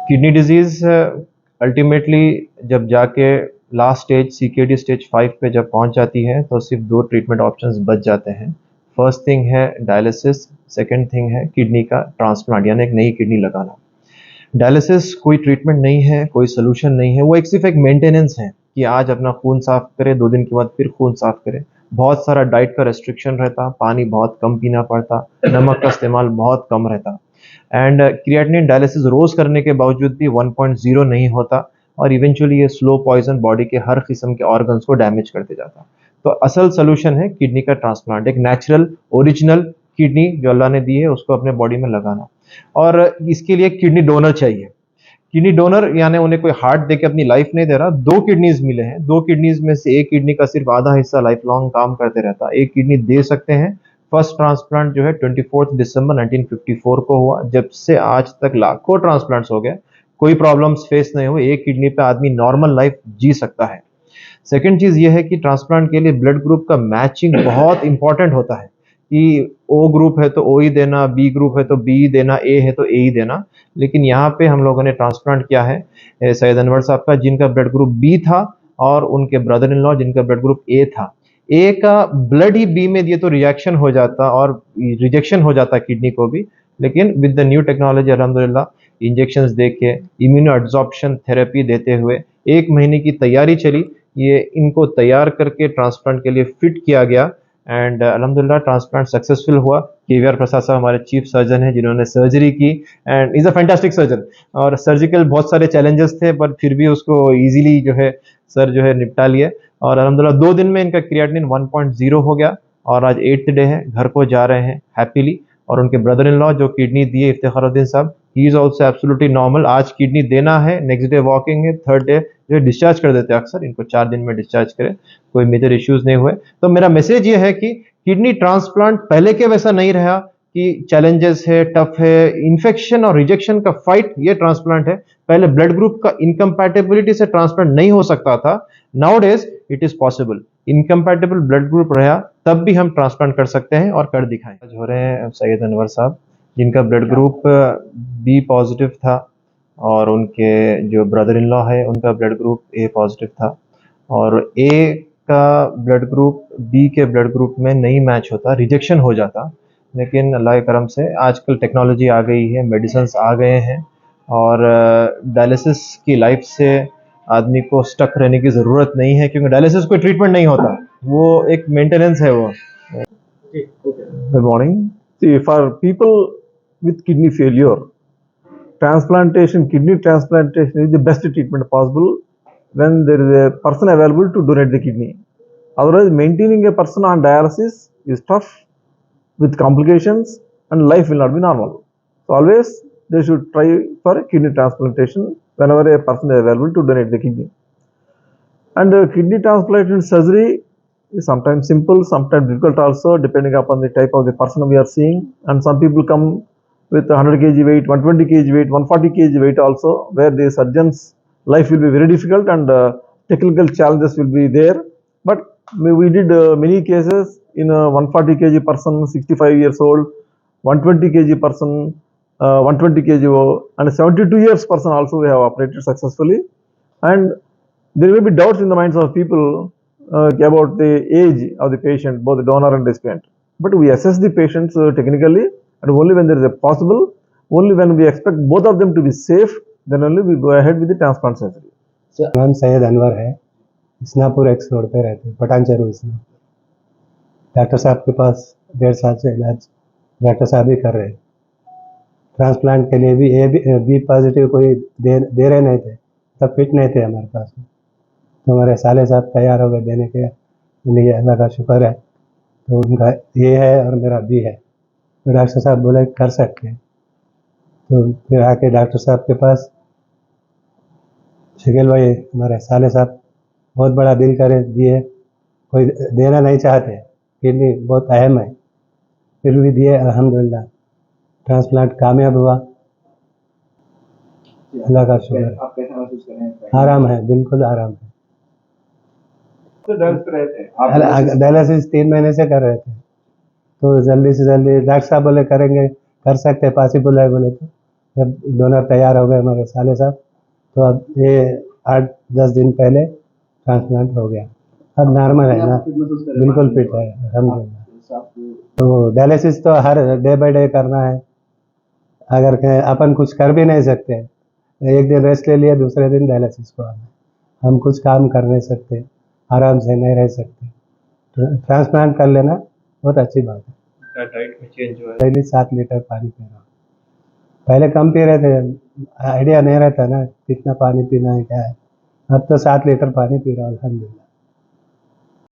Kidney disease ultimately जब जाके last stage CKD stage 5 पे जब पहुंच जाती है तो सिर्फ दो ट्रीटमेंट ऑप्शंस बच जाते हैं। फर्स्ट थिंग है डायलिसिस, सेकंड थिंग है किडनी का ट्रांसप्लांट यानी एक नई किडनी लगाना। डायलिसिस कोई ट्रीटमेंट नहीं है, कोई सोल्यूशन नहीं है, वो एक सिर्फ एक मेंटेनेंस है कि आज अपना खून साफ करें, 2 दिन के बाद फिर खून साफ करें। बहुत सारा डाइट का रेस्ट्रिक्शन रहता, पानी बहुत कम पीना पड़ता, नमक का इस्तेमाल बहुत कम रहता एंड क्रिएटिनिन डायलिसिस रोज़ करने के बावजूद भी 1.0 नहीं होता और इवेंचुअली ये स्लो पॉइज़न बॉडी के हर किस्म के ऑर्गन्स को डैमेज करते जाता। तो असल सॉल्यूशन है किडनी का ट्रांसप्लांट, एक नेचुरल ओरिजिनल किडनी जो अल्लाह ने दी है उसको अपने बॉडी में लगाना और इसके लिए किडनी डोनर चाहिए। किडनी डोनर यानी उन्हें कोई हार्ट देके अपनी लाइफ नहीं दे रहा, 2 किडनीज़ मिले हैं, 2 किडनीज़ में से एक किडनी का सिर्फ आधा हिस्सा लाइफ लॉन्ग काम करते रहता, एक किडनी दे सकते हैं। फर्स्ट ट्रांसप्लांट जो है 24 दिसंबर 1954 को हुआ, जब से आज तक लाखों ट्रांसप्लांट्स हो गए, कोई प्रॉब्लम्स फेस नहीं हुए, एक किडनी पे आदमी नॉर्मल लाइफ जी सकता है। सेकंड चीज़ ये है कि ट्रांसप्लांट के लिए ब्लड ग्रुप का मैचिंग बहुत इंपॉर्टेंट होता है कि ओ ग्रुप है तो ओ ही देना, बी ग्रुप है तो बी ही देना, ए है तो ए ही देना। लेकिन यहाँ पे हम लोगों ने ट्रांसप्लांट किया है सैयद अनवर साहब का जिनका ब्लड ग्रुप बी था और उनके ब्रदर इन लॉ जिनका ब्लड ग्रुप ए था। ए का ब्लड ही बी में दिए तो रिएक्शन हो जाता और रिजेक्शन हो जाता किडनी को भी। लेकिन विद द न्यू टेक्नोलॉजी अल्हम्दुलिल्लाह इंजेक्शंस दे के इम्यूनो एड्सॉर्प्शन थेरेपी देते हुए 1 महीने की तैयारी चली, ये इनको तैयार करके ट्रांसप्लांट के लिए फिट किया गया एंड अल्हम्दुलिल्लाह ट्रांसप्लांट सक्सेसफुल हुआ। केवीआर प्रसाद साहब हमारे चीफ सर्जन हैं जिन्होंने सर्जरी की and is a fantastic surgeon और सर्जिकल बहुत सारे चैलेंजेस थे पर फिर भी उसको इजीली जो है सर जो है निपटा लिए और अल्हम्दुलिल्लाह 2 दिन में इनका क्रिएटिनिन 1.0 हो गया और आज 8th डे है, घर को जा रहे हैं हैप्पीली और उनके ब्रदर इन लॉ जो किडनी दिए इफ्तिखारुद्दीन साहब, he is also absolutely normal. आज किडनी देना है, नेक्स्ट डे वॉकिंग है, थर्ड डे जो है डिस्चार्ज कर देते हैं अक्सर, इनको 4 दिन में डिस्चार्ज करें, कोई मेजर इश्यूज़ नहीं हुए। तो मेरा मैसेज ये है कि किडनी ट्रांसप्लांट पहले के वैसा नहीं रहा कि चैलेंजेस है, टफ है, इन्फेक्शन और रिजेक्शन का फाइट ये ट्रांसप्लांट है। पहले ब्लड ग्रुप का इनकम्पैटिबिलिटी से ट्रांसप्लांट नहीं हो सकता था, nowadays it is possible. Incompatible blood group रहा तब भी हम ट्रांसप्लांट कर सकते हैं और कर दिखाएं। आज हो रहे हैं सैयद अनवर साहब जिनका ब्लड ग्रुप बी पॉजिटिव था और उनके जो ब्रदर इन लॉ है उनका ब्लड ग्रुप ए पॉजिटिव था और ए का ब्लड ग्रुप बी के ब्लड ग्रुप में नहीं मैच होता, रिजेक्शन हो जाता। लेकिन अल्लाह के करम से आजकल टेक्नोलॉजी आ गई है, मेडिसिन्स आ गए हैं और डायलिसिस की लाइफ से आदमी को स्टक रहने की ज़रूरत नहीं है क्योंकि डायलिसिस कोई ट्रीटमेंट नहीं होता, वो एक मेंटेनेंस है वो। Good morning. See, for people with kidney failure, kidney transplantation is the best treatment possible when there is a person available to donate the kidney. Otherwise, maintaining a person on dialysis is tough with complications and life will not be normal. So, always they should try for kidney transplantation whenever a person is available to donate the kidney. And kidney transplantation surgery is sometimes simple, sometimes difficult also, depending upon the type of the person we are seeing. And some people come with 100 kg weight, 120 kg weight, 140 kg weight also, where the surgeon's life will be very difficult and technical challenges will be there. But we did many cases in a 140 kg person, 65 years old, 120 kg person, 120 kg and 72 years person also we have operated successfully. And there may be doubts in the minds of people about the age of the patient, both the donor and recipient. But we assess the patients technically, and only when there is a possible, only when we expect both of them to be safe, then only we go ahead with the transplant surgery. नाम सैयद अनवर है, इस्नापुर x road पे रहते हैं, पठानचेरू इसमें। Doctor साहब के पास 1.5 साल से इलाज डॉक्टर साहब ही कर रहे हैं। ट्रांसप्लांट के लिए भी बी पॉजिटिव कोई दे रहे नहीं थे, तब फिट नहीं थे हमारे पास। तो हमारे साले साहब तैयार हो गए देने के लिए, अल्लाह का शुक्र है। तो उनका ये है और मेरा बी है, तो डॉक्टर साहब बोले कर सकते हैं। तो फिर आके डॉक्टर साहब के पास शकील भाई हमारे साले साहब बहुत बड़ा दिल करे दिए, कोई देना नहीं चाहते, किडनी बहुत अहम है, फिर भी दिए। अल्हम्दुलिल्लाह ट्रांसप्लांट कामयाब हुआ, अल्लाह का शुक्र। आप कैसा महसूस कर रहे हैं? आराम है, बिल्कुल आराम है। तो डायलिसिस 3 महीने से कर रहे थे, तो जल्दी से जल्दी डॉक्टर साहब बोले करेंगे, कर सकते, पॉसिबल है बोले, तो जब डोनर तैयार हो गए हमारे साले साहब, तो अब ये 8-10 दिन पहले ट्रांसप्लांट हो गया। अब नॉर्मल है ना, फिट महसूस कर रहे हैं? बिल्कुल फिट है अल्हम्दुलिल्लाह। साफ तो डायलिसिस तो हर डे बाय डे करना है। अगर अपन कुछ कर भी नहीं सकते, एक दिन रेस्ट ले लिया, दूसरे दिन डायलिसिस को आना, हम कुछ काम कर नहीं सकते, आराम से नहीं रह सकते, ट्रांसप्लांट कर लेना बहुत अच्छी बात है। डाइट में चेंज जो है डेली 7 लीटर पानी पी रहा हूँ। पहले कम पी रहे थे, आइडिया नहीं रहता ना कितना पानी पीना है क्या है। अब तो 7 लीटर पानी पी रहा हूँ अल्हम्दुलिल्लाह।